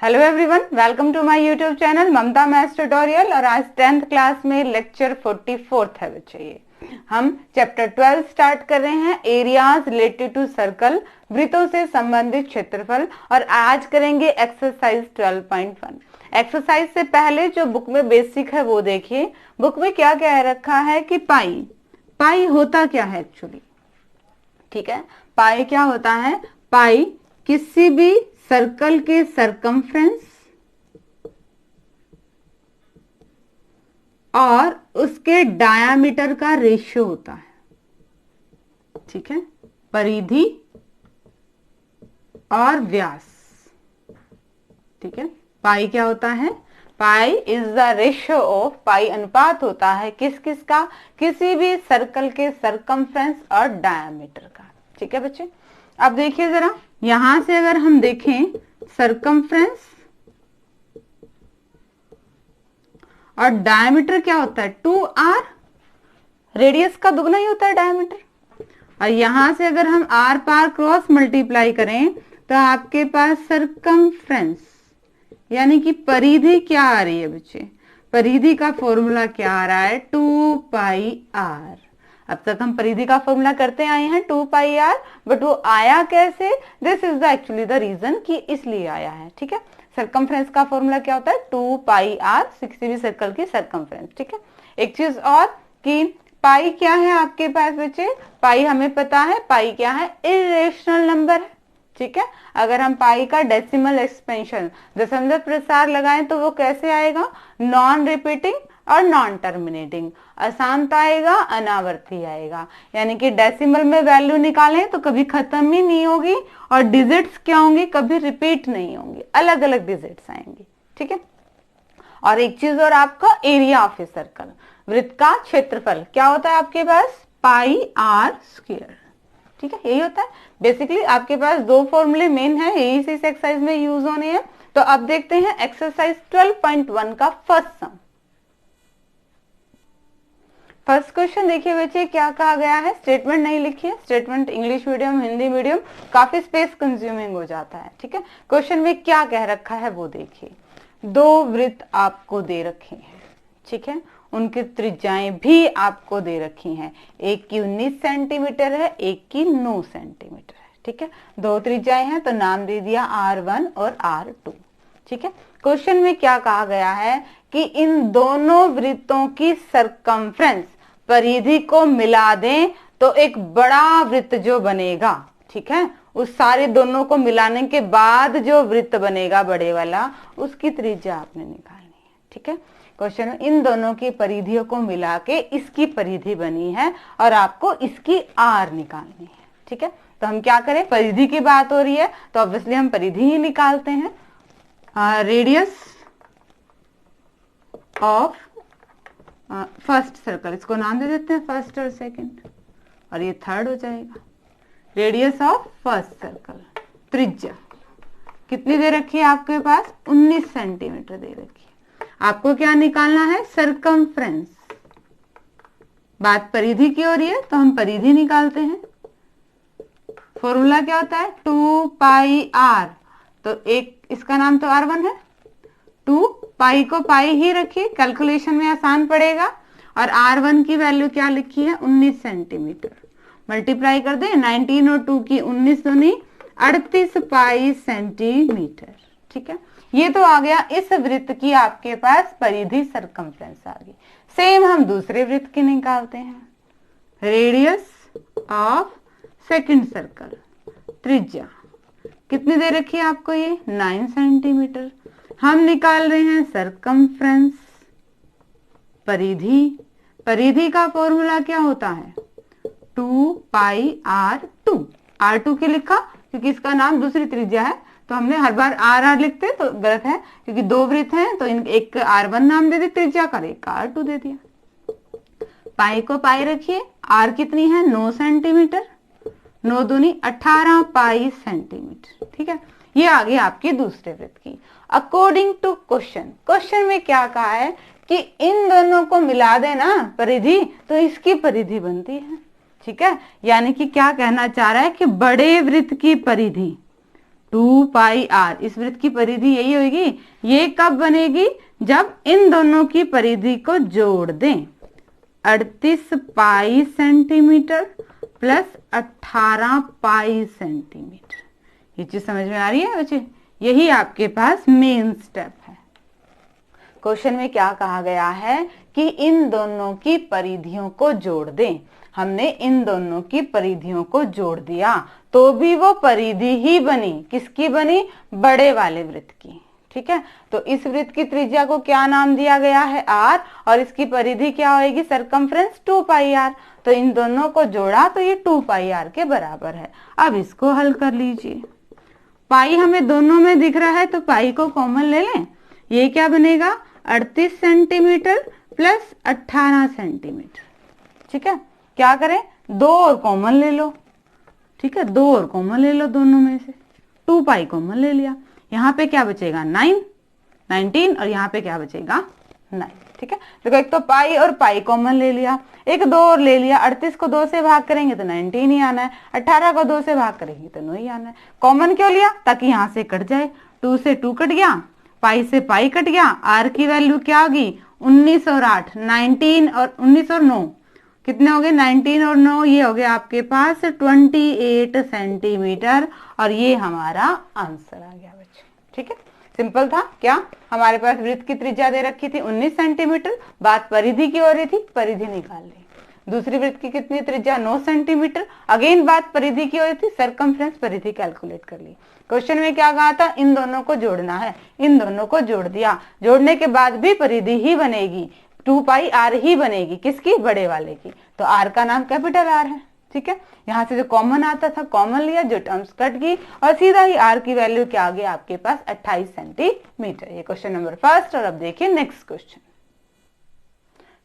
Hello everyone, welcome to my YouTube channel Mamta maths tutorial. और आज 10th class में lecture 44 है बच्चे। ये हम चैप्टर 12 स्टार्ट कर रहे हैं, एरियाज रिलेटेड टू सर्कल, वृत्तों से संबंधित क्षेत्रफल। और आज करेंगे एक्सरसाइज 12.1। एक्सरसाइज से पहले जो बुक में बेसिक है वो देखिए। बुक में क्या कह रखा है कि पाई होता क्या है एक्चुअली। ठीक है, पाई क्या होता है? पाई किसी भी सर्कल के सरकमफ्रेंस और उसके डायामीटर का रेशियो होता है। ठीक है, परिधि और व्यास। ठीक है, पाई क्या होता है? Pi is the ratio of, pi अनुपात होता है किस का? किसी भी सर्कल के सरकमफ्रेंस और डायामीटर का। ठीक है बच्चे, अब देखिए जरा, यहां से अगर हम देखें सरकमफ्रेंस और डायमीटर क्या होता है? 2r, रेडियस का दुगना ही होता है डायमीटर। और यहां से अगर हम r पार क्रॉस मल्टीप्लाई करें तो आपके पास सरकमफ्रेंस यानी कि परिधि क्या आ रही है बच्चे? परिधि का फॉर्मूला क्या आ रहा है? 2πr। अब तक हम परिधि का फॉर्मूला करते आए हैं 2πr, बट वो आया कैसे? This is the actually the reason कि इसलिए आया है। ठीक है, सरकमफ्रेंस का फॉर्मूला क्या होता है? 2πr, किसी भी सर्कल की सरकमफ्रेंस। ठीक है, एक चीज और कि पाई क्या है आपके पास बच्चे? पाई हमें पता है, पाई क्या है? इरेशनल नंबर है। ठीक है, अगर हम पाई का डेसिमल एक्सपेंशन, दशमलव प्रसार लगाएं तो वो कैसे आएगा? नॉन रिपीटिंग और नॉन टर्मिनेटिंग। अशांत आएगा, अनावर्ती आएगा। यानी कि डेसिमल में वैल्यू निकालें तो कभी खत्म ही नहीं होगी, और डिजिट्स क्या होंगी? कभी रिपीट नहीं होंगी, अलग अलग डिजिट्स आएंगे। ठीक है, और एक चीज और, आपका एरिया ऑफ ए सर्कल, वृत्त का क्षेत्रफल क्या होता है आपके पास? पाई आर स्क्वायर। ठीक है, यही होता है बेसिकली। आपके पास दो फॉर्मूले मेन है, यही इस एक्सरसाइज में यूज होने हैं। तो अब देखते हैं एक्सरसाइज 12.1 का फर्स्ट सम। फर्स्ट क्वेश्चन देखिए बच्चे, क्या कहा गया है? स्टेटमेंट नहीं लिखी है, statement English medium Hindi medium काफी स्पेस कंज्यूमिंग हो जाता है। ठीक है, क्वेश्चन में क्या कह रखा है वो देखिए। दो वृत्त आपको दे रखे हैं, ठीक है, उनकी त्रिज्याएं भी आपको दे रखी हैं। एक की 19 सेंटीमीटर है, एक की 9 सेंटीमीटर है। ठीक है, दो त्रिज्याएं हैं तो नाम दे दिया R1 और R2। ठीक है, क्वेश्चन में क्या कहा गया है कि इन दोनों वृत्तों की सरकमफ्रेंस, परिधि को मिला दें तो एक बड़ा वृत्त जो बनेगा, ठीक है, उस सारे दोनों को मिलाने के बाद जो वृत्त बनेगा बड़े वाला, उसकी त्रिज्या आपने निकालनी है। ठीक है, क्वेश्चन में इन दोनों की परिधियों को मिला के इसकी परिधि बनी है और आपको इसकी आर निकालनी है। ठीक है, तो हम क्या करें? परिधि की बात हो रही है तो ऑब्वियसली हम परिधि ही निकालते हैं। रेडियस ऑफ फर्स्ट सर्कल, इसको नाम दे देते हैं फर्स्ट और सेकंड, और ये थर्ड हो जाएगा। रेडियस ऑफ फर्स्ट सर्कल, त्रिज्या कितनी दे रखी है आपके पास? 19 सेंटीमीटर दे रखी है। आपको क्या निकालना है? सरकमफ्रेंस। बात परिधि की हो रही है तो हम परिधि निकालते हैं। फॉर्मूला क्या होता है? 2πr, तो एक इसका नाम तो R1 है, 2 पाई को पाई ही रखिए, कैलकुलेशन में आसान पड़ेगा। और R1 की वैल्यू क्या लिखी है? 19 सेंटीमीटर। मल्टीप्लाई कर दे, 19 और 2 की 19 दूनी 38 पाई सेंटीमीटर। ठीक है, ये तो आ गया इस वृत्त की आपके पास परिधि, सरकमफ्रेंस आ गई। सेम हम दूसरे वृत्त की निकालते हैं। रेडियस ऑफ सेकंड सर्कल, त्रिज्या कितनी दे रखी है आपको? ये 9 सेंटीमीटर। हम निकाल रहे हैं सरकमफ्रेंस, परिधि। परिधि का फॉर्मूला क्या होता है? 2πr2। R2 के लिखा क्योंकि इसका नाम दूसरी त्रिज्या है, तो हमने हर बार R लिखते तो गलत है, क्योंकि दो वृत्त हैं तो एक R1 नाम दे दिया त्रिज्या का, एक का R2 दे दिया। पाई को पाई रखिए, R कितनी है? 9 सेंटीमीटर, 9 दूनी 18 पाई सेंटीमीटर। ठीक है, ये आ गई आपकी दूसरे वृत्त की। अकॉर्डिंग टू क्वेश्चन, क्वेश्चन में क्या कहा है कि इन दोनों को मिला देना परिधि तो इसकी परिधि बनती है। ठीक है, यानी कि क्या कहना चाह रहा है कि बड़े वृत्त की परिधि 2 पाई आर। इस वृत्त की परिधि यही होगी। ये कब बनेगी? जब इन दोनों की परिधि को जोड़ दें। 38 पाई सेंटीमीटर प्लस 18 पाई सेंटीमीटर। ये चीज समझ में आ रही है बच्चे? यही आपके पास मेन स्टेप है। क्वेश्चन में क्या कहा गया है कि इन दोनों की परिधियों को जोड़ दें। हमने इन दोनों की परिधियों को जोड़ दिया तो भी वो परिधि ही बनी। किसकी बनी? बड़े वाले वृत्त की। ठीक है, तो इस वृत्त की त्रिज्या को क्या नाम दिया गया है? आर, और इसकी परिधि क्या होगी? Circumference 2 pi R. तो इन दोनों को जोड़ा तो ये 2 पाई आर के बराबर है। अब इसको हल कर लीजिए। पाई हमें दोनों में दिख रहा है तो पाई को कॉमन ले लें। ये क्या बनेगा? 38 सेंटीमीटर प्लस 18 सेंटीमीटर। ठीक है, क्या करें? 2 और कॉमन ले लो। ठीक है, 2 और कॉमन ले लो दोनों में से। 2 पाई कॉमन ले लिया। यहाँ पे क्या बचेगा? 19 और यहाँ पे क्या बचेगा? 9। ठीक है, देखो एक तो पाई और पाई कॉमन ले लिया, एक 2 और ले लिया। 38 को 2 से भाग करेंगे तो 19 ही आना है, 18 को 2 से भाग करेंगे तो 9 ही आना है। कॉमन क्यों लिया? ताकि यहाँ से कट जाए। 2 से 2 कट गया, पाई से पाई कट गया। आर की वैल्यू क्या होगी? 19 और 8, 19 और 19 और 9 कितने हो गए? 19 और 9, ये हो गया आपके पास 28 सेंटीमीटर। और ये हमारा आंसर आ गया बच्चे। ठीक है, सिंपल था। क्या हमारे पास वृत्त की त्रिज्या दे रखी थी 19 सेंटीमीटर, बात परिधि की हो रही थी, परिधि निकाल ली। दूसरी वृत्त की कितनी त्रिज्या? 9 सेंटीमीटर, अगेन बात परिधि की हो रही थी, सरकमफ्रेंस परिधि कैलकुलेट कर ली। क्वेश्चन में क्या कहा था? इन दोनों को जोड़ना है। इन दोनों को जोड़ दिया, जोड़ने के बाद भी परिधि ही बनेगी, 2 पाई आर ही बनेगी। किसकी? बड़े वाले की। तो आर का नाम कैपिटल आर है। ठीक है, यहाँ से जो कॉमन आता था कॉमन लिया, जो टर्म्स कट गई और सीधा ही आर की वैल्यू क्या आ गई आपके पास? 28 सेंटीमीटर। ये क्वेश्चन नंबर फर्स्ट। और अब देखिए next question.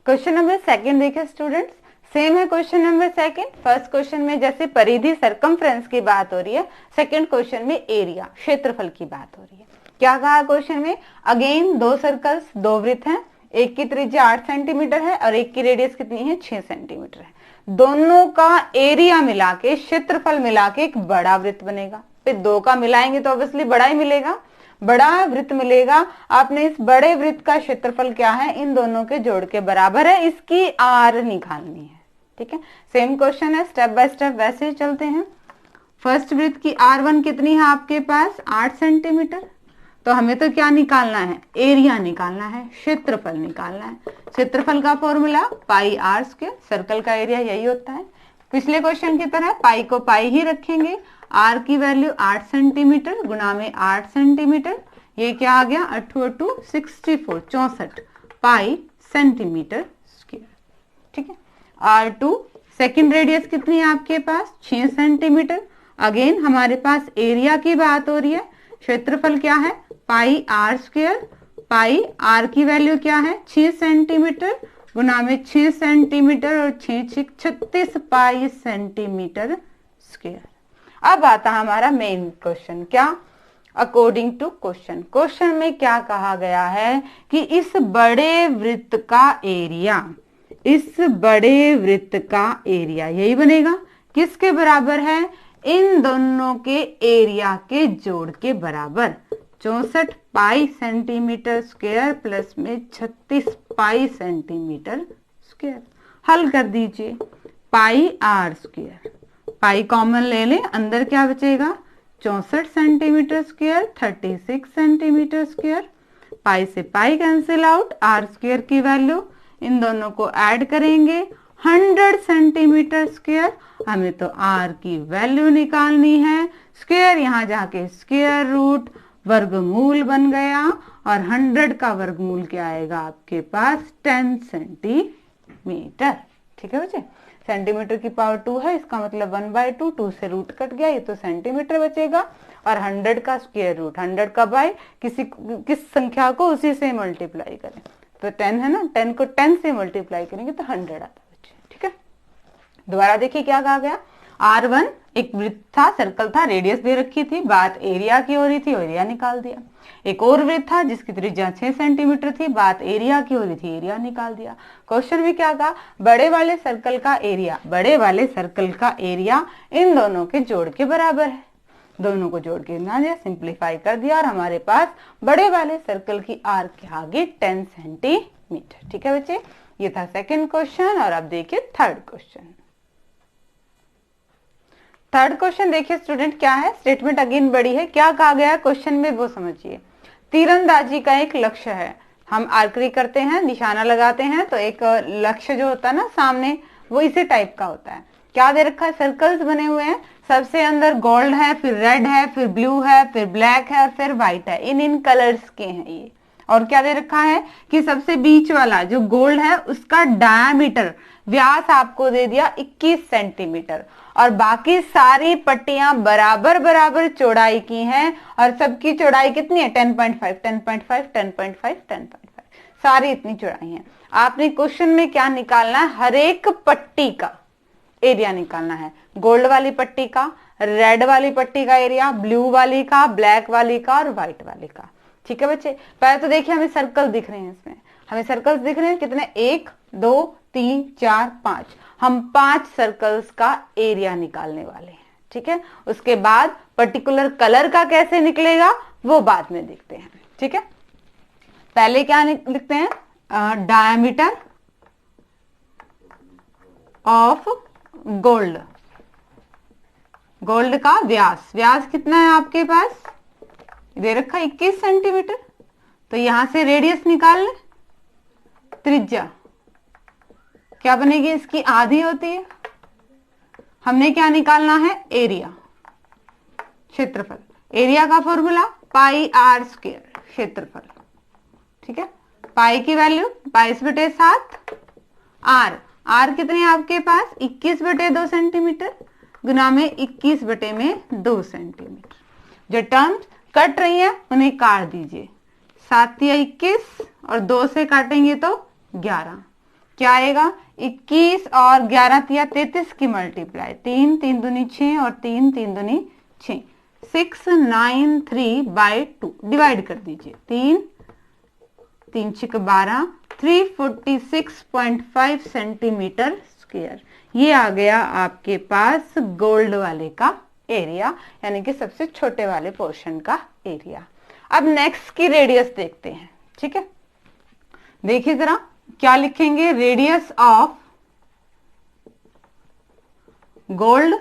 Question number second देखिए स्टूडेंट्स, सेम है question number second. First question में जैसे परिधि सरकमफ्रेंस की बात हो रही है, सेकंड क्वेश्चन में एरिया क्षेत्रफल की बात हो रही है। क्या कहा क्वेश्चन में? अगेन 2 सर्कल्स, 2 वृत्त हैं। एक की त्रिज्या 8 सेंटीमीटर है और एक की रेडियस कितनी है? 6 सेंटीमीटर है। दोनों का एरिया मिला के, क्षेत्रफल मिला के एक बड़ा वृत्त बनेगा। फिर 2 का मिलाएंगे तो ऑब्वियसली बड़ा ही मिलेगा, बड़ा वृत्त मिलेगा। आपने इस बड़े वृत्त का क्षेत्रफल क्या है? इन दोनों के जोड़ के बराबर है, इसकी आर निकालनी है। ठीक है, सेम क्वेश्चन है, स्टेप बाय स्टेप वैसे ही चलते हैं। फर्स्ट वृत्त की R1 कितनी है आपके पास? 8 सेंटीमीटर। तो हमें तो क्या निकालना है? एरिया निकालना है, क्षेत्रफल निकालना है। क्षेत्रफल का formula pi are square, circle का एरिया यही होता है। पिछले क्वेश्चन की तरह पाई को पाई ही रखेंगे। आर की वैल्यू 8 सेंटीमीटर गुणा में 8 सेंटीमीटर, ये क्या आ गया? 8 और 2 64, 64 पाई सेंटीमीटर स्क्वायर। ठीक है, R2 सेकेंड रेडियस कितनी है आपके पास? 6 सेंटीमीटर। अगेन हमारे पास एरिया की बात हो रही है। क्षेत्रफल क्या है? पाई आर स्क्वायर। पाई आर की वैल्यू क्या है? 6 सेंटीमीटर गुना में 6 सेंटीमीटर और 6 36 पाई सेंटीमीटर स्क्वायर। अब आता हमारा मेन क्वेश्चन। क्या? अकॉर्डिंग टू क्वेश्चन, क्वेश्चन में क्या कहा गया है कि इस बड़े वृत्त का एरिया, इस बड़े वृत्त का एरिया यही बनेगा। किसके बराबर है? इन दोनों के एरिया के जोड़ के बराबर। 64 पाई सेंटीमीटर स्क्वायर प्लस में 36 पाई सेंटीमीटर स्क्वायर। हल कर दीजिए। Pi are square, pi common ले लें, अंदर क्या बचेगा? 64 centimetre square 36 centimetre square. Pi से pi cancel out, R square की वैल्यू इन दोनों को ऐड करेंगे 100 सेंटीमीटर स्क्वायर। हमें तो आर की वैल्यू निकालनी है। स्क्वायर यहाँ जाके स्क्वायर रूट, वर्गमूल बन गया और 100 का वर्गमूल क्या आएगा आपके पास? 10 सेंटीमीटर। ठीक है बच्चे, सेंटीमीटर की पावर 2 है, इसका मतलब 1/2, 2 से रूट कट गया, ये तो सेंटीमीटर बचेगा। और 100 का स्क्वायर रूट, 100 का बाय किस संख्या को उसी से मल्टीप्लाई करें, तो 10 है ना, 10 को 10 से मल्टीप्लाई करेंगे तो 100 आता है बच्चे। ठीक है, दोबारा देखिए क्या कहा गया। R1 एक वृत्त था, सर्कल था, रेडियस दे रखी थी, बात एरिया की हो रही थी, एरिया निकाल दिया। एक और वृत्त था जिसकी त्रिज्या 6 सेंटीमीटर थी, बात एरिया की हो रही थी, एरिया निकाल दिया। क्वेश्चन में क्या कहा? बड़े वाले सर्कल का एरिया, बड़े वाले सर्कल का एरिया इन दोनों के जोड़ के बराबर है। दोनों को जोड़ के ना दिया, सिंप्लीफाई कर दिया और हमारे पास बड़े वाले सर्कल की आर्क के आगे 10 सेंटीमीटर। ठीक है बच्चे, ये था सेकंड क्वेश्चन। और अब देखिए थर्ड क्वेश्चन। थर्ड क्वेश्चन देखिए स्टूडेंट क्या है, स्टेटमेंट अगेन बड़ी है, क्या कहा गया है क्वेश्चन में वो समझिए। तीरंदाजी का एक लक्ष्य है, हम आर्करी करते हैं, निशाना लगाते हैं, तो एक लक्ष्य जो होता है ना सामने, वो इसी टाइप का होता है। क्या दे रखा है, सर्कल्स बने हुए हैं, सबसे अंदर गोल्ड है, फिर रेड है, फिर ब्लू है, फिर ब्लैक है और फिर व्हाइट है, इन कलर्स के हैं ये। और क्या दे रखा है कि सबसे बीच वाला जो गोल्ड है उसका डायमीटर, व्यास आपको दे दिया 21 सेंटीमीटर और बाकी सारी पट्टियां बराबर बराबर चौड़ाई की हैं और सबकी चौड़ाई कितनी है 10.5 10.5 10.5 10.5, सारी इतनी चौड़ाई है। आपने क्वेश्चन में क्या निकालना है, हर एक पट्टी का एरिया निकालना है, गोल्ड वाली पट्टी का, रेड वाली पट्टी का एरिया, ब्लू वाली का, ब्लैक वाली का और व्हाइट वाली का। ठीक है बच्चे, पहले तो देखिए हमें सर्कल दिख रहे हैं, इसमें हमें सर्कल्स दिख रहे हैं कितने, 1 2 3 4 5, हम 5 सर्कल्स का एरिया निकालने वाले हैं। ठीक है, उसके बाद पर्टिकुलर कलर का कैसे निकलेगा वो बाद में देखते हैं। ठीक है, पहले क्या लिखते हैं, डायमीटर ऑफ गोल्ड, गोल्ड का व्यास, व्यास कितना है आपके पास दे रखा 21 सेंटीमीटर, तो यहां से रेडियस निकाल ले, त्रिज्या क्या बनेगी इसकी आधी होती है, हमने क्या निकालना है एरिया, क्षेत्रफल, एरिया का फॉर्मूला पाई आर स्क्वायर, क्षेत्रफल। ठीक है, पाई की वैल्यू 22/7, आर, आर कितने आपके पास 21/2 सेंटीमीटर गुना में 21/2 सेंटीमीटर। जो टर्म्स कट रही है उन्हें काट दीजिए, 7 या 21 और 2 से काटेंगे तो 11, क्या आएगा 21 और 11 या 33 की मल्टीप्लाई, 3 3 दूनी 6 और 3 3 दूनी 6, 693/2 डिवाइड कर दीजिए, 3 3 6 12, 346.5 सेंटीमीटर स्क्वायर। ये आ गया आपके पास गोल्ड वाले का एरिया, यानी कि सबसे छोटे वाले पोर्शन का एरिया। अब नेक्स्ट की रेडियस देखते हैं। ठीक है, देखिए जरा क्या लिखेंगे, radius of gold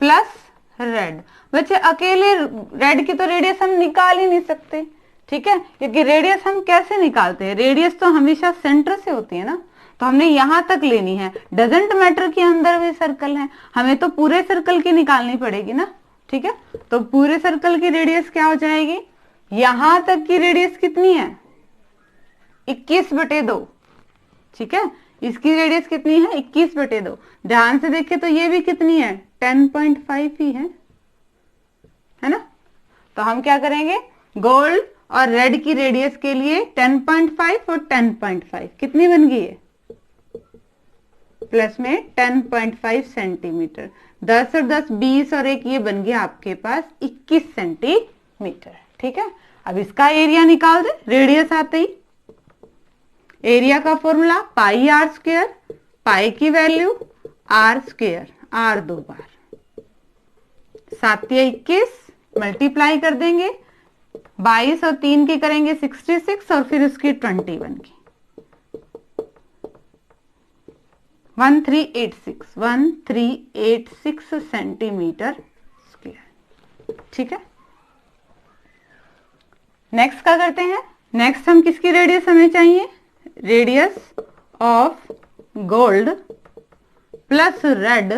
plus red. बच्चे अकेले रेड की तो रेडियस हम निकाल ही नहीं सकते, ठीक है, क्योंकि रेडियस हम कैसे निकालते हैं, रेडियस तो हमेशा सेंटर से होती है ना, तो हमने यहां तक लेनी है, डजेंट मैटर के अंदर भी सर्कल है, हमें तो पूरे सर्कल की निकालनी पड़ेगी ना। ठीक है, तो पूरे सर्कल की रेडियस क्या हो जाएगी, यहां तक की रेडियस कितनी है 21/2। ठीक है, इसकी रेडियस कितनी है 21/2, ध्यान से देखें तो ये भी कितनी है 10.5 ही है ना। तो हम क्या करेंगे, गोल्ड और रेड की रेडियस के लिए 10.5 और 10.5 कितनी बन गई है, प्लस में 10.5 सेंटीमीटर, 10 और 10 20 और 1 ये बन गया आपके पास 21 सेंटीमीटर। ठीक है, अब इसका एरिया निकाल दे, रेडियस आते ही एरिया का formula pi are square, pi की वैल्यू आर स्क्वायर, आर 2 बार, 7 या 21 मल्टीप्लाई कर देंगे, 22 और 3 की करेंगे 66 और फिर उसकी 21 की 1386 सेंटीमीटर स्क्वायर। ठीक है, नेक्स्ट क्या करते हैं, नेक्स्ट हम किसकी रेडियस हमें चाहिए, radius of gold plus red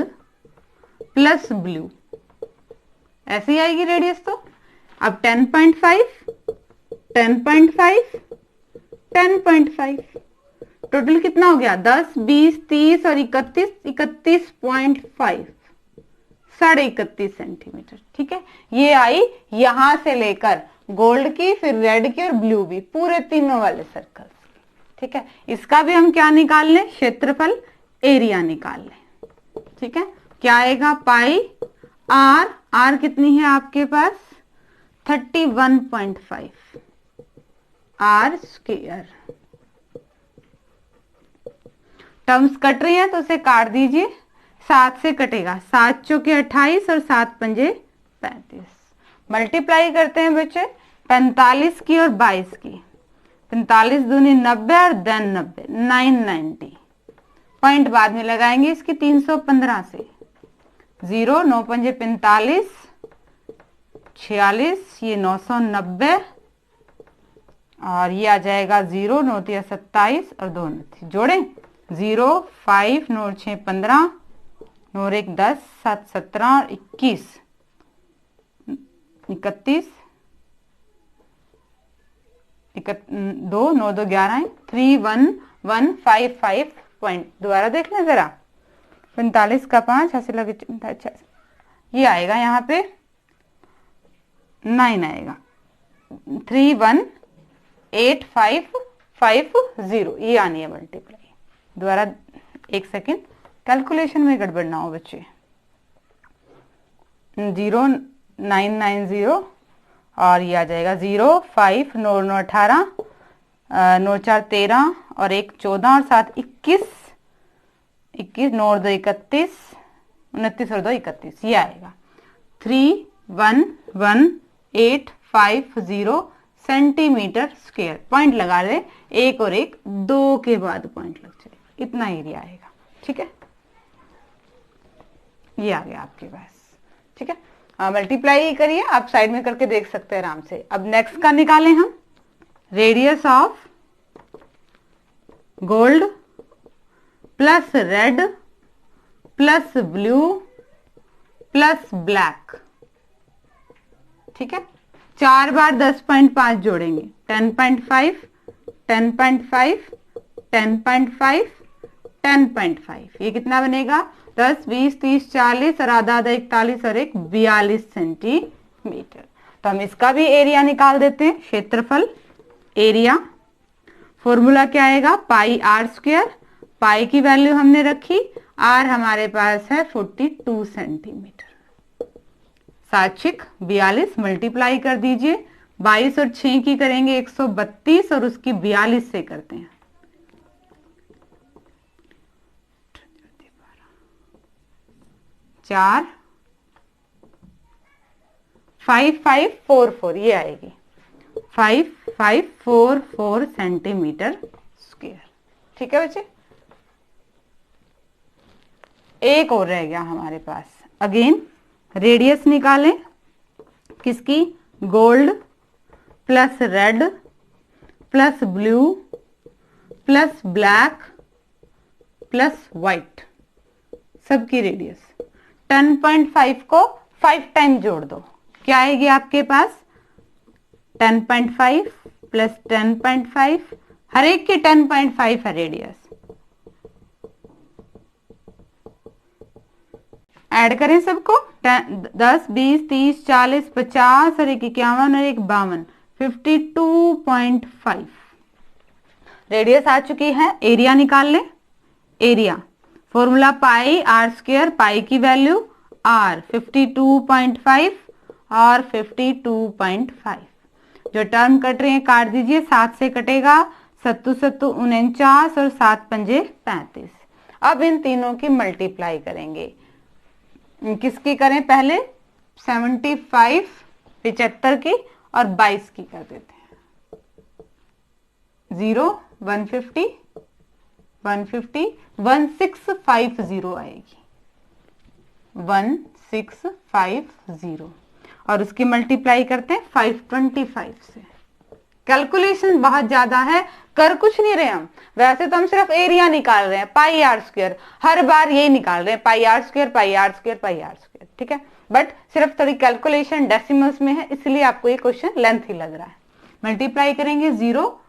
plus blue, ऐसी आएगी रेडियस। तो अब 10.5 10.5 10.5 टोटल कितना हो गया 10 20 30 और 31 31.5, 31.5 सेंटीमीटर। ठीक है, ये आई यहां से लेकर गोल्ड की, फिर रेड की और ब्लू भी, पूरे तीनों वाले सर्कल्स। ठीक है, इसका भी हम क्या निकाल लें, क्षेत्रफल, एरिया निकाल लें। ठीक है, क्या आएगा पाई आर, आर कितनी है आपके पास 31.5 आर स्क्वायर। टर्म्स कट रही हैं तो उसे काट दीजिए, 7 से कटेगा, 7 चौके 28 और 7 पंजे 35। मल्टीप्लाई करते हैं बच्चे 45 की और 22 की। 45 दूनी 90 और देन 90, 990। पॉइंट बाद में लगाएंगे इसकी 315 से। 0 9 पंजे 45, 46, ये 990 और ये आ जाएगा 0 9 तिया 27 और 2 9 जोड़े 0 5 9 6 15 9 1 10 7 17 और 21 31 2 9 2 11 31155 पॉइंट। दोबारा देख लें जरा। 45 का 5 ऐसे लगे। अच्छा ये आएगा यहाँ पे 9 आएगा 31855 ये आनी है मल्टीप्लाई। दोबारा एक सेकेंड, कैलकुलेशन में गड़बड़ ना हो बच्चे। 0990 और ये आ जाएगा 0 5 9 9 18 9 4 13 और 1 14 और 7 21 21 9 2 31 29 और 2 31 ये आएगा 31150 सेंटीमीटर स्क्वायर। पॉइंट लगा रहे एक और एक, 2 के बाद पॉइंट लग जाए, इतना एरिया आएगा। ठीक है, ये आ गया आपके पास। ठीक है, मल्टीप्लाई करिए, आप साइड में करके देख सकते हैं आराम से। अब नेक्स्ट का निकालें हम। Radius of gold plus red plus blue plus black. ठीक है, 4 बार 10.5 जोड़ेंगे। 10.5 10.5 10.5 10.5 ये कितना बनेगा 10 20 30 40 और आधा आधा 41 और 1 42 सेंटीमीटर। तो हम इसका भी एरिया निकाल देते हैं। क्षेत्रफल एरिया फॉर्मूला क्या आएगा पाई आर स्क्वायर। पाई की वैल्यू हमने रखी, आर हमारे पास है 42 सेंटीमीटर। 7 42 मल्टीप्लाई कर दीजिए। 22 और 6 की करेंगे 132 और उसकी 42 से करते हैं 4 5544 ये आएगी 5544 सेंटीमीटर स्क्वायर। ठीक है बच्चे, एक और रह गया हमारे पास। अगेन रेडियस निकालें किसकी, gold plus red plus blue plus black plus white, सबकी रेडियस। 10.5 को 5 टाइम जोड़ दो, क्या आएगी आपके पास 10.5 प्लस 10.5, हर एक की 10.5 है रेडियस। ऐड करें सबको 10 20 30 40 50 और 1 51 और 1 52 52.5 रेडियस आ चुकी है। एरिया निकाल लें। Area formula pi are square, pi की वैल्यू आर 52.5 और 52.5। जो टर्म कट रहे हैं काट दीजिए, 7 से कटेगा 7 7 49 और 7 पंजे 35। अब इन तीनों की मल्टीप्लाई करेंगे। किसकी करें पहले 75 75 की और 22 की कर देते हैं। 0 150 150 1650 आएगी 1650 और उसकी मल्टीप्लाई करते हैं 525 से। कैलकुलेशन बहुत ज्यादा है, कर कुछ नहीं रहे हम। वैसे तो हम सिर्फ एरिया निकाल रहे हैं पाई आर स्क्वायर, हर बार यही निकाल रहे हैं pi are square pi are square pi are square. ठीक है, बट सिर्फ थोड़ी कैलकुलेशन डेसिमल्स में है, इसलिए आपको ये क्वेश्चन लेंथी लग रहा है। मल्टीप्लाई करेंगे 0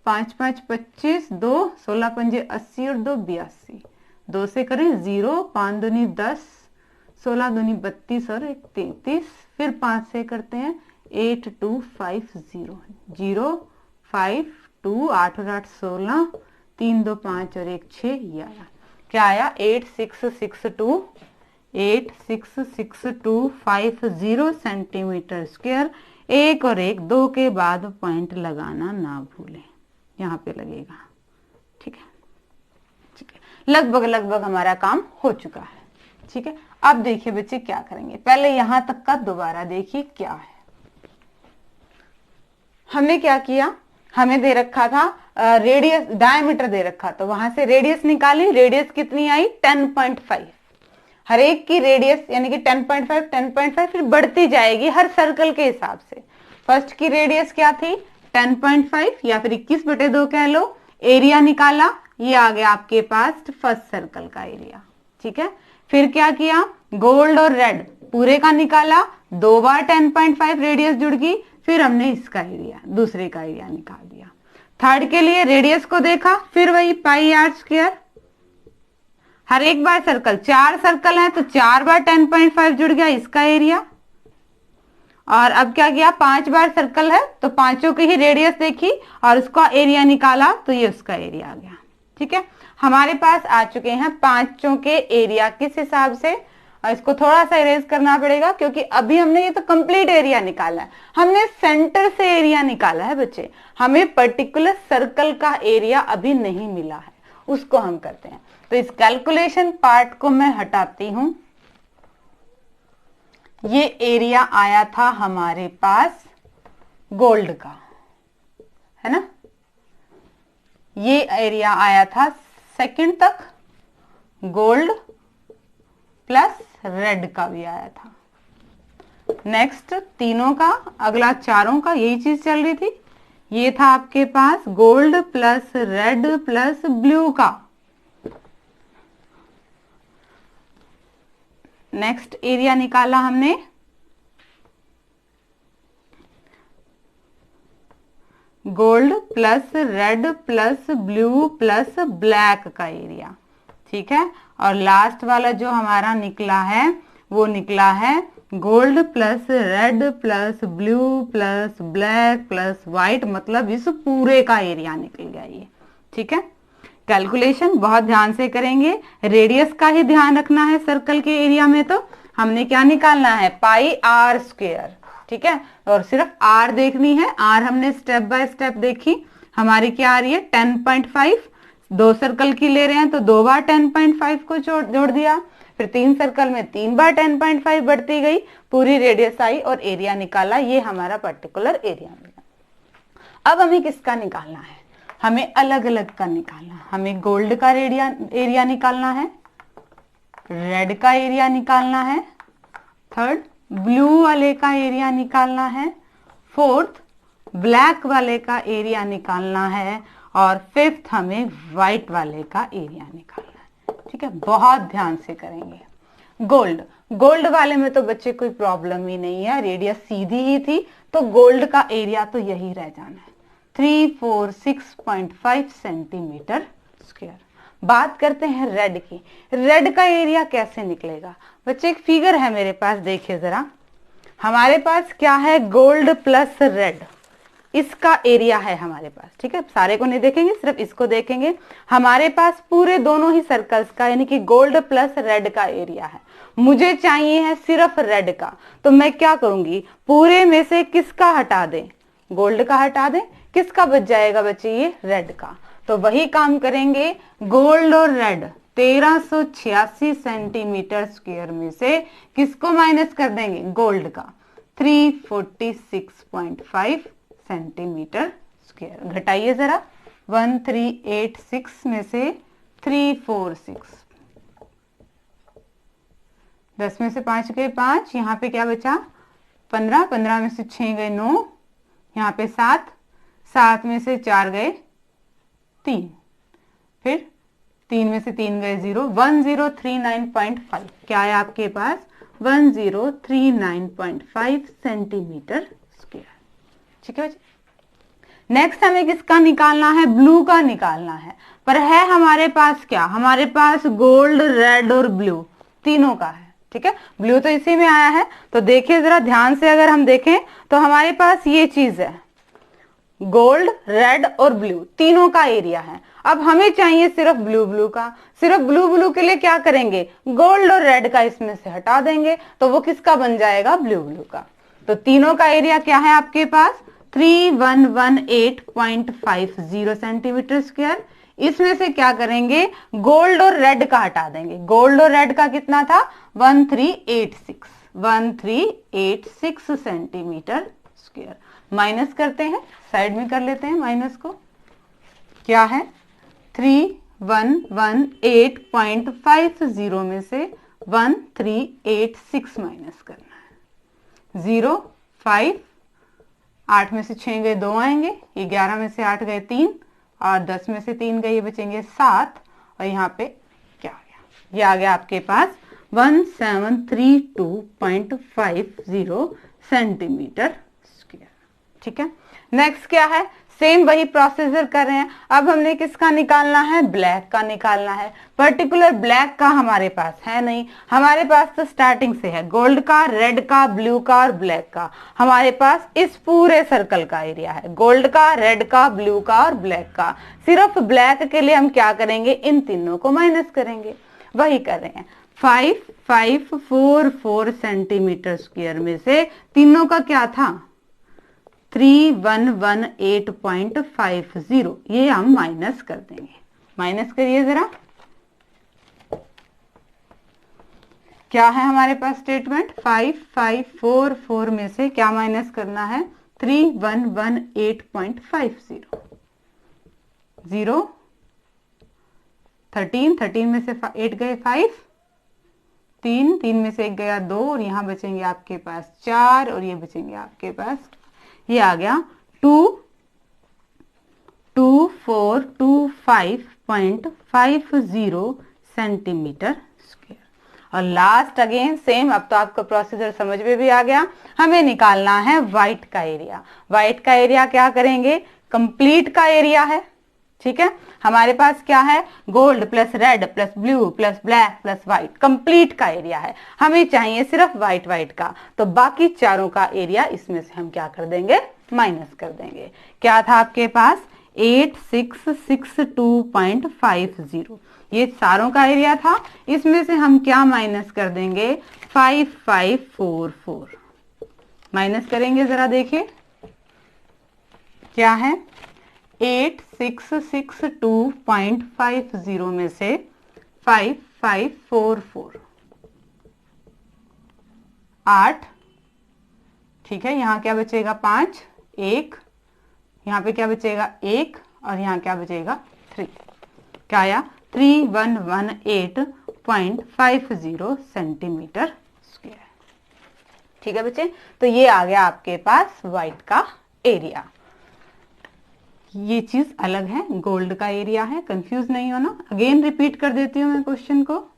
5 5 25 2 16 पंजे 80 और 2 82। 2 से करें 0 5 दूनी 10 16 दूनी 32 और 1 33। फिर 5 से करते हैं 8250 0 5 2 8 और 8 16 3 2 5 और 1 6 ये आया। क्या आया 8662 सेंटीमीटर स्क्वायर। एक और एक 2 के बाद पॉइंट लगाना ना भूलें, यहाँ पे लगेगा। ठीक है, ठीक है, लगभग लगभग हमारा काम हो चुका है। ठीक है, अब देखिए बच्चे क्या करेंगे, पहले यहां तक का दोबारा देखिए क्या है। हमने क्या किया, हमें दे रखा था रेडियस, डायमीटर दे रखा, तो वहां से रेडियस निकाली, रेडियस कितनी आई 10.5, हर एक की रेडियस यानी कि 10.5 10.5 फिर बढ़ती जाएगी हर सर्कल के हिसाब से। फर्स्ट की रेडियस क्या थी 10.5 या फिर 21/2 कह लो, एरिया निकाला, ये आ गया आपके पास फर्स्ट सर्कल का एरिया। ठीक है, फिर क्या किया, गोल्ड और रेड पूरे का निकाला, 2 बार 10.5 रेडियस जुड़ गई, फिर हमने इसका एरिया दूसरे का एरिया निकाल दिया। थर्ड के लिए रेडियस को देखा, फिर वही पाई आर स्क्वायर, हर एक बार सर्कल, 4 सर्कल है तो 4 बार 10.5 जुड़ गया इसका एरिया। और अब क्या किया, 5 बार सर्कल है तो पांचों की ही रेडियस देखी और उसका एरिया निकाला, तो ये उसका एरिया आ गया। ठीक है, हमारे पास आ चुके हैं पांचों के एरिया किस हिसाब से, और इसको थोड़ा सा इरेज करना पड़ेगा क्योंकि अभी हमने ये तो कंप्लीट एरिया निकाला है, हमने सेंटर से एरिया निकाला है बच्चे, हमें पर्टिकुलर सर्कल का एरिया अभी नहीं मिला है, उसको हम करते हैं। तो इस कैलकुलेशन पार्ट को मैं हटाती हूं। ये एरिया आया था हमारे पास गोल्ड का, है ना, ये एरिया आया था सेकंड तक, गोल्ड प्लस रेड का भी आया था। नेक्स्ट तीनों का, अगला चारों का यही चीज चल रही थी, ये था आपके पास gold plus red plus blue का। नेक्स्ट एरिया निकाला हमने gold plus red plus blue plus black का एरिया। ठीक है, और लास्ट वाला जो हमारा निकला है वो निकला है gold plus red plus blue plus black plus white, मतलब इस पूरे का एरिया निकल गया ये। ठीक है, कैलकुलेशन बहुत ध्यान से करेंगे, रेडियस का ही ध्यान रखना है सर्कल के एरिया में। तो हमने क्या निकालना है, पाई आर स्क्वायर। ठीक है, और सिर्फ आर देखनी है, आर हमने स्टेप बाय स्टेप देखी, हमारी क्या आ रही है 10.5, 2 सर्कल की ले रहे हैं तो 2 बार 10.5 को जोड़ दिया, फिर 3 सर्कल में 3 बार 10.5 बढ़ती गई, पूरी रेडियस आई और एरिया निकाला, ये हमारा पर्टिकुलर एरिया मिला। अब हमें किसका निकालना है, हमें अलग अलग का निकालना, हमें गोल्ड का एरिया निकालना है, रेड का एरिया निकालना है, थर्ड ब्लू वाले का एरिया निकालना है, फोर्थ ब्लैक वाले का एरिया निकालना है, और फिफ्थ हमें व्हाइट वाले का एरिया निकालना है। ठीक है, बहुत ध्यान से करेंगे। गोल्ड वाले में तो बच्चे कोई प्रॉब्लम ही नहीं है, रेडियस सीधी ही थी, तो गोल्ड का एरिया तो यही रह जाना है 346.5 सेंटीमीटर स्क्वायर। बात करते हैं रेड की, रेड का एरिया कैसे निकलेगा बच्चे, एक फिगर है मेरे पास, देखिए जरा, हमारे पास क्या है गोल्ड प्लस रेड, इसका एरिया है हमारे पास। ठीक है, सारे को नहीं देखेंगे, सिर्फ इसको देखेंगे, हमारे पास पूरे दोनों ही सर्कल्स का यानी कि गोल्ड प्लस रेड का एरिया है, मुझे चाहिए है सिर्फ रेड का, तो मैं क्या करूंगी, पूरे में से किसका हटा दें, गोल्ड का हटा दें, किसका बच जाएगा बच्चे, ये रेड का। तो वही काम करेंगे, गोल्ड और रेड 1386 सेंटीमीटर स्क्वायर में से किसको माइनस कर देंगे, गोल्ड का 346.5 सेंटीमीटर स्क्वायर। घटाइए जरा, 1386 में से 346, 10 में से 5 गए 5, यहाँ पे क्या बचा 15, 15 में से 6 गए 9, यहाँ पे 7, 7 में से 4 गए 3, फिर 3 में से 3 गए 0, 1039.5, क्या है आपके पास 1039.5 सेंटीमीटर स्क्वायर। ठीक है, नेक्स्ट हमें किसका निकालना है, ब्लू का निकालना है, पर है हमारे पास क्या, हमारे पास गोल्ड रेड और ब्लू तीनों का है। ठीक है, ब्लू तो इसी में आया है, तो देखिए जरा ध्यान से, अगर हम देखें तो हमारे पास ये चीज है, गोल्ड रेड और ब्लू तीनों का एरिया है। अब हमें चाहिए सिर्फ ब्लू का, सिर्फ ब्लू के लिए क्या करेंगे, गोल्ड और रेड का इसमें से हटा देंगे, तो वो किसका बन जाएगा, ब्लू का। तो तीनों का एरिया क्या है आपके पास 3118.50 सेंटीमीटर स्क्वायर, इसमें से क्या करेंगे, गोल्ड और रेड का हटा देंगे। गोल्ड और रेड का कितना था, 1386 सेंटीमीटर स्क्वायर। माइनस करते हैं, साइड में कर लेते हैं माइनस को। क्या है, 3118.50 में से 1386 माइनस करना है। 0 5, 8 में से 6 गए 2 आएंगे, ये 11 में से 8 गए 3, और 10 में से 3 गए, ये बचेंगे 7, और यहाँ पे क्या आ गया, ये आ गया आपके पास 1732.50 सेंटीमीटर स्क्वायर। ठीक है, नेक्स्ट क्या है, सेम वही प्रोसीजर कर रहे हैं। अब हमने किसका निकालना है, ब्लैक का निकालना है। पर्टिकुलर ब्लैक का हमारे पास है नहीं, हमारे पास तो स्टार्टिंग से है गोल्ड का, रेड का, ब्लू का और ब्लैक का। हमारे पास इस पूरे सर्कल का एरिया है, गोल्ड का, रेड का, ब्लू का और ब्लैक का। सिर्फ ब्लैक के लिए हम क्या करेंगे, इन तीनों को माइनस करेंगे, वही कर रहे हैं। 5544 सेंटीमीटर स्क्वायर में से तीनों का क्या था, 3118.50, ये हम माइनस कर देंगे। माइनस करिए जरा, क्या है हमारे पास स्टेटमेंट, 5544 में से क्या माइनस करना है, 3118.50। 0 13 में से 8 गए 5, 3 में से 1 गया 2, और यहाँ बचेंगे आपके पास 4, और ये बचेंगे आपके पास, ये आ गया 2425.50 सेंटीमीटर स्क्वायर। और लास्ट अगेन सेम, अब तो आपको प्रोसीजर समझ में भी आ गया। हमें निकालना है व्हाइट का एरिया। व्हाइट का एरिया क्या करेंगे, कंप्लीट का एरिया है। ठीक है, हमारे पास क्या है, gold plus red plus blue plus black plus white, complete का एरिया है। हमें चाहिए सिर्फ व्हाइट का, तो बाकी चारों का एरिया इसमें से हम क्या कर देंगे, माइनस कर देंगे। क्या था आपके पास, 8662.50, ये सारों का एरिया था। इसमें से हम क्या माइनस कर देंगे, 5544 माइनस करेंगे, जरा देखिए क्या है, 8662.50 में से 5544 8, ठीक है, यहाँ क्या बचेगा 5, 1, यहाँ पे क्या बचेगा 1, और यहाँ क्या बचेगा 3, क्या आया 3118.50 सेंटीमीटर स्क्वायर। ठीक है बच्चे, तो ये आ गया आपके पास व्हाइट का एरिया। ये चीज अलग है, गोल्ड का एरिया है, कंफ्यूज नहीं होना। अगेन रिपीट कर देती हूं मैं क्वेश्चन को,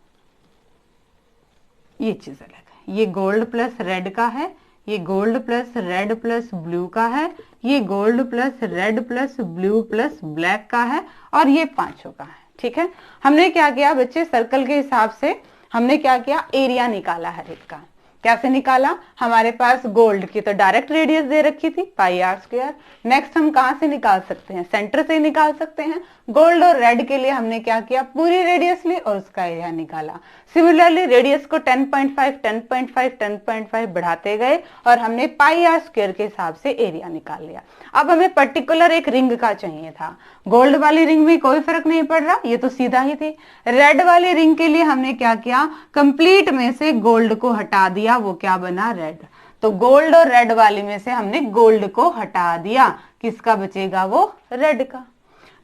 ये चीज अलग है, ये गोल्ड प्लस रेड का है, ये gold plus red plus blue का है, ये gold plus red plus blue plus black का है, और ये पांचों का है। ठीक है, हमने क्या किया बच्चे, सर्कल के हिसाब से हमने क्या किया, एरिया निकाला हर एक का। कैसे निकाला, हमारे पास गोल्ड की तो डायरेक्ट रेडियस दे रखी थी πr²। नेक्स्ट हम कहां से निकाल सकते हैं, सेंटर से निकाल सकते हैं। गोल्ड और रेड के लिए हमने क्या किया, पूरी रेडियस ली और उसका एरिया निकाला। सिमिलरली रेडियस को 10.5 10.5 10.5 बढ़ाते गए और हमने πr² के हिसाब से एरिया निकाल लिया। अब हमें पर्टिकुलर एक रिंग का चाहिए था। गोल्ड वाली रिंग में कोई फर्क नहीं पड़ रहा, ये तो सीधा ही थी। रेड वाली रिंग के लिए हमने क्या किया, कंप्लीट में से गोल्ड को हटा दिया, वो क्या बना, रेड। तो गोल्ड और रेड वाली में से हमने गोल्ड को हटा दिया, किसका बचेगा, वो रेड का।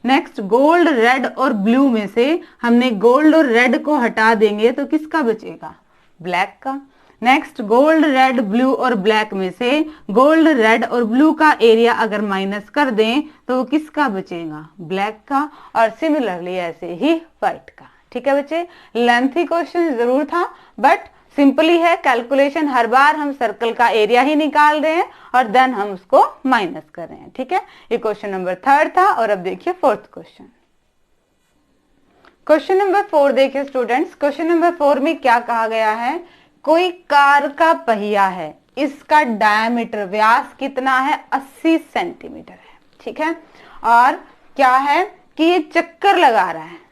नेक्स्ट गोल्ड, रेड और ब्लू में से हमने गोल्ड और रेड को हटा देंगे तो किसका बचेगा, ब्लैक का। नेक्स्ट गोल्ड, रेड, ब्लू और ब्लैक में से गोल्ड, रेड और ब्लू का एरिया अगर माइनस कर दें तो वो किसका बचेगा, ब्लैक का। और सिमिलरली ऐसे ही व्हाइट का। ठीक है बच्चे, लेंथी क्वेश्चन जरूर था बट सिंपली है। कैलकुलेशन हर बार हम सर्कल का एरिया ही निकाल रहे हैं और देन हम उसको माइनस कर रहे हैं। ठीक है, ये क्वेश्चन नंबर 3 था। और अब देखिए 4th क्वेश्चन। क्वेश्चन नंबर 4 देखिए स्टूडेंट्स। क्वेश्चन नंबर 4 में क्या कहा गया है, कोई कार का पहिया है, इसका डायमीटर, व्यास कितना है, 80 सेंटीमीटर है। ठीक है, और क्या है कि ये चक्कर लगा रहा है।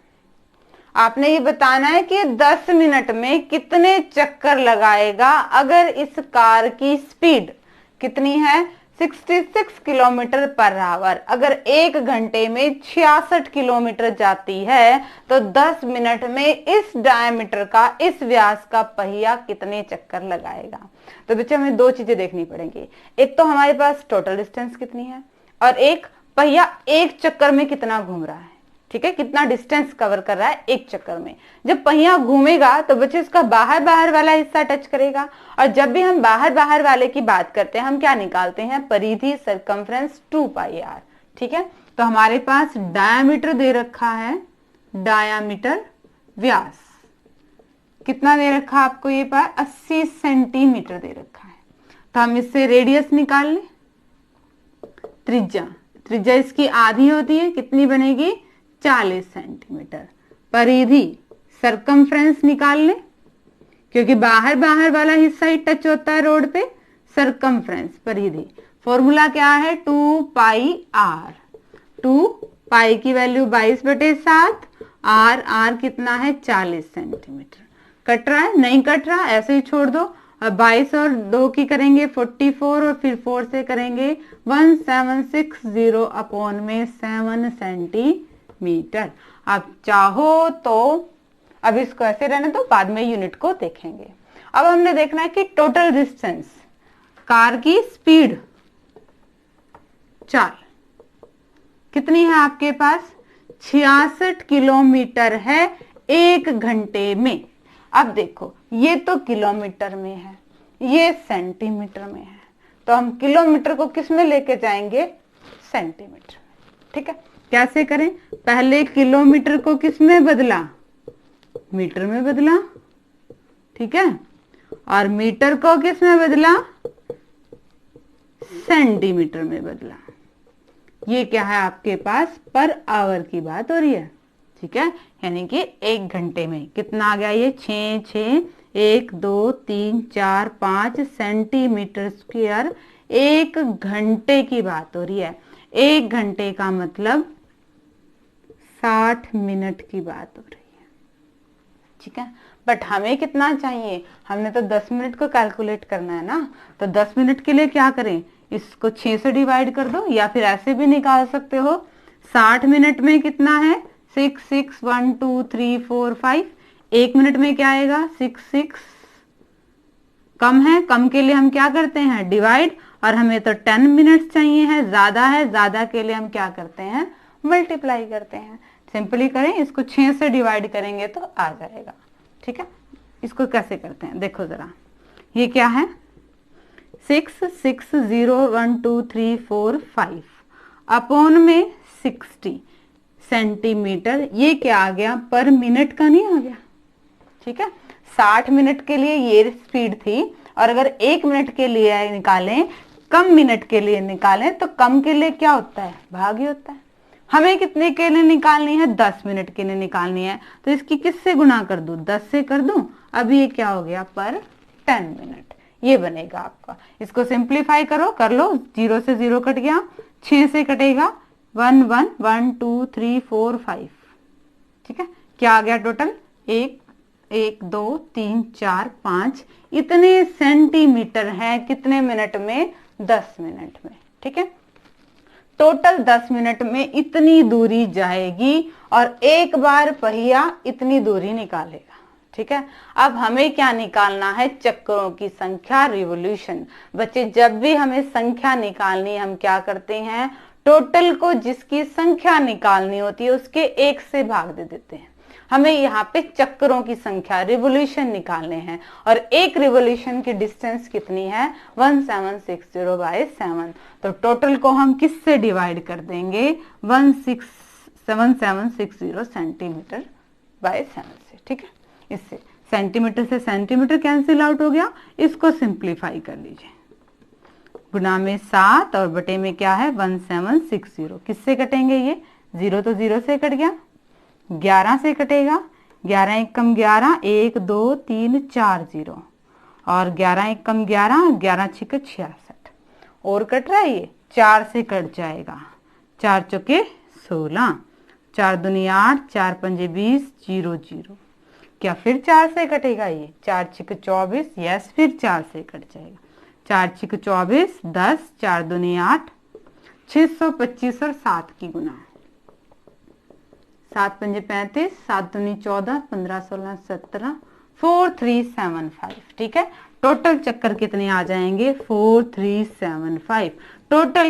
आपने ये बताना है कि 10 मिनट में कितने चक्कर लगाएगा अगर इस कार की स्पीड कितनी है, 66 किलोमीटर पर आवर। अगर 1 घंटे में 66 किलोमीटर जाती है तो 10 मिनट में इस डायमीटर का, इस व्यास का पहिया कितने चक्कर लगाएगा। तो बच्चों हमें दो चीजें देखनी पड़ेंगी, एक तो हमारे पास टोटल डिस्टेंस कितनी है और एक पहिया एक चक्कर में कितना घूम रहा है। ठीक है, कितना डिस्टेंस कवर कर रहा है एक चक्कर में। जब पहिया घूमेगा तो बच्चे उसका बाहर बाहर वाला हिस्सा टच करेगा, और जब भी हम बाहर बाहर वाले की बात करते हैं हम क्या निकालते हैं, परिधि सरकमफ्रेंस 2πr। ठीक है, तो हमारे पास डायामीटर दे रखा है, डायामीटर व्यास कितना दे रखा है आपको, ये पास 80 सेंटीमीटर दे रखा है। तो हम इससे रेडियस निकाल लें, त्रिज्या, त्रिज्या इसकी आधी होती है, कितनी बनेगी 40 सेंटीमीटर। परिधि सरकमफ्रेंस निकाल लें, क्योंकि बाहर बाहर वाला हिस्सा ही टच होता है रोड पे। सरकमफ्रेंस परिधि फॉर्मूला क्या है, 2πr। 2π की वैल्यू 22/7, r कितना है 40 सेंटीमीटर। कट रहा है, नहीं कट रहा, ऐसे ही छोड़ दो। अब 22 और 2 की करेंगे 44, और फिर 4 से करेंगे 1760 अपॉन में 7 सेंटीमीटर। आप चाहो तो अब इसको ऐसे रहने दो, बाद में यूनिट को देखेंगे। अब हमने देखना है कि टोटल डिस्टेंस, कार की स्पीड चाल कितनी है आपके पास, 66 किलोमीटर है 1 घंटे में। अब देखो ये तो किलोमीटर में है, ये सेंटीमीटर में है, तो हम किलोमीटर को किस में लेके जाएंगे, सेंटीमीटर में। ठीक है, कैसे करें, पहले किलोमीटर को किस में बदला, मीटर में बदला। ठीक है, और मीटर को किस में बदला, सेंटीमीटर में बदला। ये क्या है आपके पास, पर आवर की बात हो रही है। ठीक है, यानी कि 1 घंटे में कितना आ गया, ये 6 1 2 3 4 5 सेंटीमीटर स्क्वायर 1 घंटे की बात हो रही है। 1 घंटे का मतलब 60 मिनट की बात हो रही है। ठीक है, बट हमें कितना चाहिए, हमने तो 10 मिनट को कैलकुलेट करना है ना। तो 10 मिनट के लिए क्या करें, इसको 6 से डिवाइड कर दो, या फिर ऐसे भी निकाल सकते हो। 60 मिनट में कितना है, 6 6 1 2 3 4 5। 1 मिनट में क्या आएगा, 6 6 कम है, कम के लिए हम क्या करते हैं, डिवाइड। और हमें तो 10 मिनट्स चाहिए है, ज्यादा है, ज्यादा के लिए हम क्या करते हैं, मल्टीप्लाई करते हैं। सिंपली करें, इसको 6 से डिवाइड करेंगे तो आ जाएगा। ठीक है, इसको कैसे करते हैं देखो जरा, ये क्या है, 6 6 0 1 2 3 4 5 अपॉन में 60 सेंटीमीटर। ये क्या आ गया, पर मिनट का नहीं आ गया। ठीक है, 60 मिनट के लिए ये स्पीड थी, और अगर 1 मिनट के लिए निकालें, कम मिनट के लिए निकालें, तो कम के लिए क्या होता है, भाग ही होता है। हमें कितने के लिए निकालनी है, 10 मिनट के लिए निकालनी है, तो इसकी किससे गुणा कर दूं, 10 से कर दूं। अब ये क्या हो गया, पर 10 मिनट, ये बनेगा आपका। इसको सिंप्लीफाई करो, कर लो, 0 से 0 कट गया, 6 से कटेगा 1 1 1 2 3 4 5। ठीक है, क्या आ गया टोटल, 1 1 2 3 4 5, इतने सेंटीमीटर है कितने मिनट में, 10 मिनट में। ठीक है, टोटल 10 मिनट में इतनी दूरी जाएगी, और एक बार पहिया इतनी दूरी निकालेगा। ठीक है, अब हमें क्या निकालना है, चक्करों की संख्या, रिवोल्यूशन। बच्चे जब भी हमें संख्या निकालनी, हम क्या करते हैं, टोटल को जिसकी संख्या निकालनी होती है उसके 1 से भाग दे देते हैं। हमें यहाँ पे चक्करों की संख्या, रिवोल्यूशन निकालने हैं, और एक रिवोल्यूशन की डिस्टेंस कितनी है, 1760/7। तो टोटल को हम किससे डिवाइड कर देंगे, 1760 सेंटीमीटर बाय 7 से। ठीक है, इससे सेंटीमीटर से सेंटीमीटर कैंसिल आउट हो गया, इसको सिंप्लीफाई कर लीजिए। गुना में 7 और बटे में क्या है, 1760। किससे कटेंगे, ये 0 तो 0 से कट गया, 11 से कटेगा, 11 1 कम 11, 1 2 3 4 0, और 11 1 कम 11, 11 6 66, और कट रहा है, ये 4 से कट जाएगा, 4 चौके 16, 4 दूनी 8, 4 पंजे 20, 0 0। क्या फिर 4 से कटेगा, ये 4 6 24, यस, फिर 4 से कट जाएगा। 4 छिक 24, 10, 4 दूनी 8, 625 और 7 की गुना, 7 पंजे 35, 7 दूनी 14, 15 16 17, 4375। ठीक है, टोटल चक्कर कितने आ जाएंगे? 4375। टोटल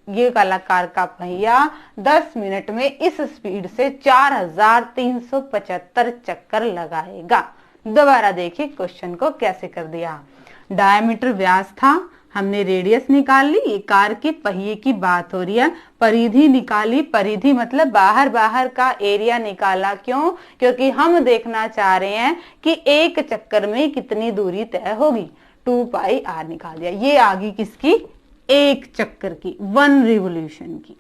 ये काला कार का पहिया 10 मिनट में इस स्पीड से 4375 चक्कर लगाएगा। दोबारा देखिए क्वेश्चन को कैसे कर दिया। डायमीटर व्यास था, हमने रेडियस निकाल ली, ये कार के पहिए की बात हो रही है। परिधि निकाली, परिधि मतलब बाहर का एरिया निकाला। क्यों? क्योंकि हम देखना चाह रहे हैं कि एक चक्कर में कितनी दूरी तय होगी। 2 पाई आर निकाल दिया। ये आ गई किसकी? एक चक्कर की, 1 रिवोल्यूशन की।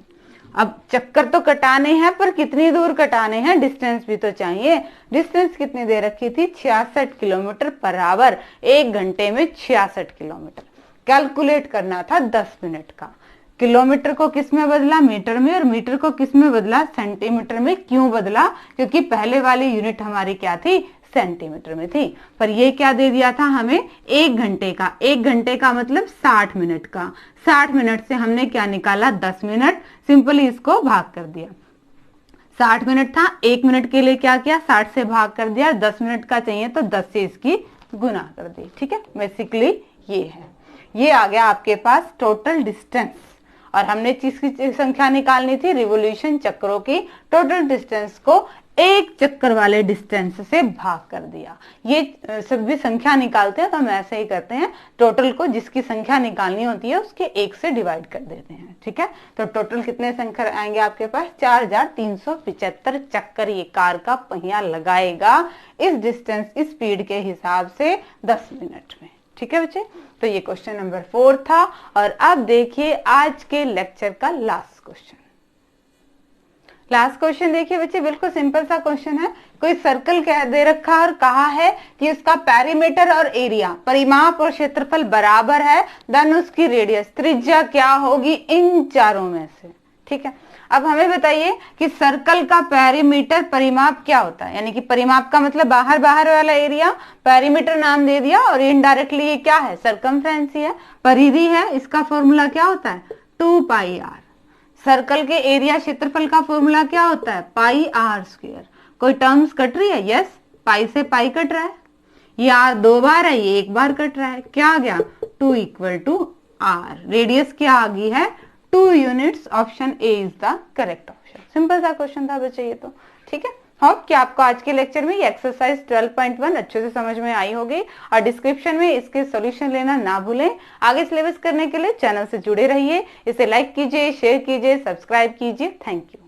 अब चक्कर तो कटाने हैं, पर कितनी दूर कटाने हैं? डिस्टेंस भी तो चाहिए। डिस्टेंस कितनी दे रखी थी? 66 किलोमीटर पर आवर। 1 घंटे में 66 किलोमीटर कैलकुलेट करना था 10 मिनट का। किलोमीटर को किस में बदला? मीटर में। और मीटर को किस में बदला? सेंटीमीटर में। क्यों बदला? क्योंकि पहले वाली यूनिट हमारी क्या थी? सेंटीमीटर में थी। पर ये क्या दे दिया था हमें? 1 घंटे का। 1 घंटे का मतलब 60 मिनट का। 60 मिनट से हमने क्या निकाला? 10 मिनट। सिंपली इसको भाग कर दिया। 60 मिनट था, 1 मिनट के लिए क्या किया? 60 से भाग कर दिया। 10 मिनट का चाहिए तो 10 से इसकी गुना कर दी। ठीक है, बेसिकली ये है। ये आ गया आपके पास टोटल डिस्टेंस। और हमने किसकी संख्या निकालनी थी? रिवोल्यूशन चक्रों की। टोटल डिस्टेंस को एक चक्कर वाले डिस्टेंस से भाग कर दिया। ये सब भी संख्या निकालते हैं तो हम ऐसे ही करते हैं, टोटल को जिसकी संख्या निकालनी होती है उसके 1 से डिवाइड कर देते हैं। ठीक है, तो टोटल कितने संख्या आएंगे आपके पास? 4375 चक्कर ये कार का पहिया लगाएगा इस डिस्टेंस, इस स्पीड के हिसाब से 10 मिनट में। ठीक है बच्चे, तो ये क्वेश्चन नंबर 4 था। और अब देखिए आज के लेक्चर का लास्ट क्वेश्चन। लास्ट क्वेश्चन देखिए बच्चे, बिल्कुल सिंपल सा क्वेश्चन है। कोई सर्कल कह दे रखा और कहा है कि उसका पेरीमीटर और एरिया, परिमाप और क्षेत्रफल बराबर है, देन उसकी रेडियस, त्रिज्या क्या होगी इन चारों में से। ठीक है, अब हमें बताइए कि सर्कल का पेरीमीटर, परिमाप क्या होता है? यानी कि परिमाप का मतलब बाहर वाला एरिया, पेरीमीटर नाम दे दिया, और इनडायरेक्टली ये क्या है? सरकमफ्रेंस ही है, परिधि है। इसका फॉर्मूला क्या होता है? 2 पाई आर। सर्कल के एरिया, क्षेत्रफल का फॉर्मूला क्या होता है? पाई आर स्क्वायर। कोई टर्म्स कट रही है? यस, पाई से पाई कट रहा है। ये आर 2 बार है, ये 1 बार कट रहा है। क्या आ गया? 2 इक्वल टू आर। रेडियस क्या आ गई है? 2 units. Option A is the correct option. Simple सा क्वेश्चन था बच्चे ये तो। ठीक है, होप कि आपको आज के लेक्चर में ये एक्सरसाइज 12.1 अच्छे से समझ में आई होगी। और डिस्क्रिप्शन में इसके सॉल्यूशन लेना ना भूलें। आगे सिलेबस करने के लिए चैनल से जुड़े रहिए। इसे लाइक कीजिए, शेयर कीजिए, सब्सक्राइब कीजिए। Thank you.